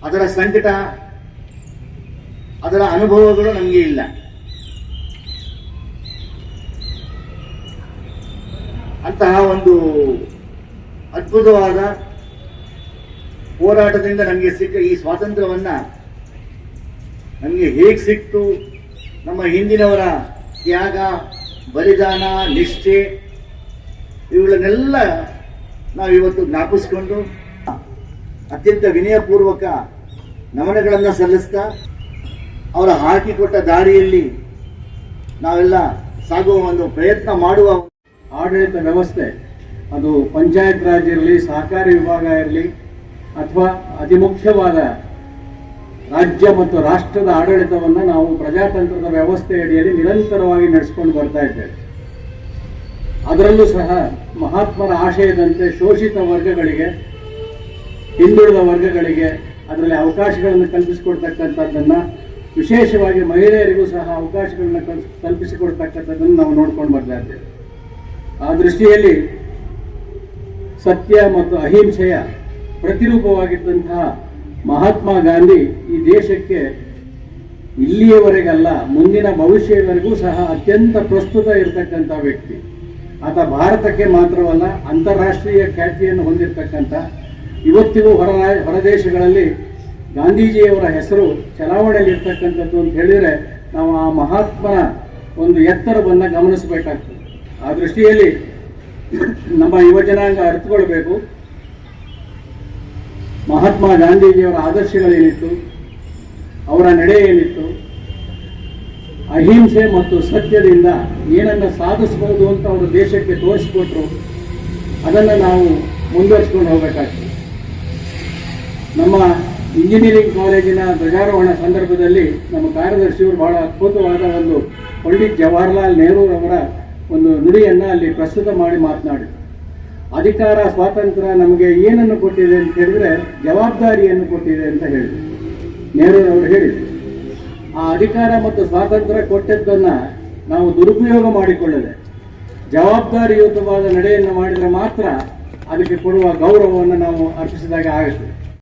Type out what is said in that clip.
ಅದರ ಸಂಕಟ, ಅದರ ಅನುಭವಗಳು ನಮಗೆ ಇಲ್ಲ. ಅಂತಹ ಒಂದು ಅದ್ಭುತವಾದ ಹೋರಾಟದಿಂದ ನಮಗೆ ಸಿಕ್ಕ ಈ ಸ್ವಾತಂತ್ರ್ಯವನ್ನ ನಮಗೆ ಹೇಗೆ ಸಿಕ್ತು, ನಮ್ಮ ಹಿಂದಿನವರ ತ್ಯಾಗ, ಬಲಿದಾನ, ನಿಷ್ಠೆ ಇವುಗಳನ್ನೆಲ್ಲ ನಾವಿವತ್ತು ಜ್ಞಾಪಿಸಿಕೊಂಡು ಅತ್ಯಂತ ವಿನಯಪೂರ್ವಕ ನಮನಗಳನ್ನು ಸಲ್ಲಿಸ್ತಾ ಅವರ ಹಾಕಿಕೊಟ್ಟ ದಾರಿಯಲ್ಲಿ ನಾವೆಲ್ಲ ಸಾಗುವ ಒಂದು ಪ್ರಯತ್ನ ಮಾಡುವ ಆಡಳಿತ ವ್ಯವಸ್ಥೆ, ಅದು ಪಂಚಾಯತ್ ರಾಜ್ ಇರಲಿ, ಸಹಕಾರಿ ವಿಭಾಗ ಇರಲಿ, ಅಥವಾ ಅತಿ ಮುಖ್ಯವಾದ ರಾಜ್ಯ ಮತ್ತು ರಾಷ್ಟ್ರದ ಆಡಳಿತವನ್ನು ನಾವು ಪ್ರಜಾತಂತ್ರದ ವ್ಯವಸ್ಥೆ ಅಡಿಯಲ್ಲಿ ನಿರಂತರವಾಗಿ ನಡೆಸಿಕೊಂಡು ಬರ್ತಾ ಇದ್ದೇವೆ. ಅದರಲ್ಲೂ ಸಹ ಮಹಾತ್ಮರ ಆಶಯದಂತೆ ಶೋಷಿತ ವರ್ಗಗಳಿಗೆ, ಹಿಂದುಳಿದ ವರ್ಗಗಳಿಗೆ ಅದರಲ್ಲಿ ಅವಕಾಶಗಳನ್ನು ಕಲ್ಪಿಸಿಕೊಡ್ತಕ್ಕಂಥದ್ದನ್ನು, ವಿಶೇಷವಾಗಿ ಮಹಿಳೆಯರಿಗೂ ಸಹ ಅವಕಾಶಗಳನ್ನು ಕಲ್ಪಿಸಿಕೊಡ್ತಕ್ಕಂಥದ್ದನ್ನು ನಾವು ನೋಡ್ಕೊಂಡು ಬರ್ತಾ ಇದ್ದೇವೆ. ಆ ದೃಷ್ಟಿಯಲ್ಲಿ ಸತ್ಯ ಮತ್ತು ಅಹಿಂಸೆಯ ಪ್ರತಿರೂಪವಾಗಿದ್ದಂತಹ ಮಹಾತ್ಮ ಗಾಂಧಿ ಈ ದೇಶಕ್ಕೆ ಇಲ್ಲಿಯವರೆಗಲ್ಲ, ಮುಂದಿನ ಭವಿಷ್ಯವರೆಗೂ ಸಹ ಅತ್ಯಂತ ಪ್ರಸ್ತುತ ಇರತಕ್ಕಂಥ ವ್ಯಕ್ತಿ. ಆತ ಭಾರತಕ್ಕೆ ಮಾತ್ರವಲ್ಲ, ಅಂತಾರಾಷ್ಟ್ರೀಯ ಖ್ಯಾತಿಯನ್ನು ಹೊಂದಿರತಕ್ಕಂಥ, ಇವತ್ತಿಗೂ ಹೊರದೇಶಗಳಲ್ಲಿ ಗಾಂಧೀಜಿಯವರ ಹೆಸರು ಚಲಾವಣೆಯಲ್ಲಿರ್ತಕ್ಕಂಥದ್ದು ಅಂತ ಹೇಳಿದರೆ ನಾವು ಆ ಮಹಾತ್ಮನ ಒಂದು ಎತ್ತರವನ್ನು ಗಮನಿಸಬೇಕಾಗ್ತದೆ. ಆ ದೃಷ್ಟಿಯಲ್ಲಿ ನಮ್ಮ ಯುವಜನಾಂಗ ಅರ್ಥಕೊಳ್ಬೇಕು, ಮಹಾತ್ಮ ಗಾಂಧೀಜಿಯವರ ಆದರ್ಶಗಳೇನಿತ್ತು, ಅವರ ನಡೆ ಏನಿತ್ತು, ಅಹಿಂಸೆ ಮತ್ತು ಸತ್ಯದಿಂದ ಏನನ್ನು ಸಾಧಿಸಬಹುದು ಅಂತ ಅವರು ದೇಶಕ್ಕೆ ತೋರಿಸಿಕೊಟ್ರು, ಅದನ್ನು ನಾವು ಮುಂದುವರಿಸಿಕೊಂಡು ಹೋಗಬೇಕಾಗ್ತದೆ. ನಮ್ಮ ಇಂಜಿನಿಯರಿಂಗ್ ಕಾಲೇಜಿನ ಧ್ವಜಾರೋಹಣ ಸಂದರ್ಭದಲ್ಲಿ ನಮ್ಮ ಕಾರ್ಯದರ್ಶಿಯವರು ಬಹಳ ಅದ್ಭುತವಾದ ಒಂದು ಪಂಡಿತ್ ಜವಾಹರ್ಲಾಲ್ ನೆಹರೂರವರ ಒಂದು ನುಡಿಯನ್ನು ಅಲ್ಲಿ ಪ್ರಸ್ತುತ ಮಾಡಿ ಮಾತನಾಡಿದರು. ಅಧಿಕಾರ, ಸ್ವಾತಂತ್ರ್ಯ ನಮಗೆ ಏನನ್ನು ಕೊಟ್ಟಿದೆ ಅಂತ ಹೇಳಿದ್ರೆ ಜವಾಬ್ದಾರಿಯನ್ನು ಕೊಟ್ಟಿದೆ ಅಂತ ಹೇಳಿದರು. ನೆಹರೂರವರು ಹೇಳಿದರು, ಆ ಅಧಿಕಾರ ಮತ್ತು ಸ್ವಾತಂತ್ರ್ಯ ಕೊಟ್ಟದ್ದನ್ನು ನಾವು ದುರುಪಯೋಗ ಮಾಡಿಕೊಳ್ಳದೆ ಜವಾಬ್ದಾರಿಯುತವಾದ ನಡೆಯನ್ನು ಮಾಡಿದರೆ ಮಾತ್ರ ಅದಕ್ಕೆ ಕೊಡುವ ಗೌರವವನ್ನು ನಾವು ಅರ್ಪಿಸಿದಾಗ ಆಗುತ್ತದೆ.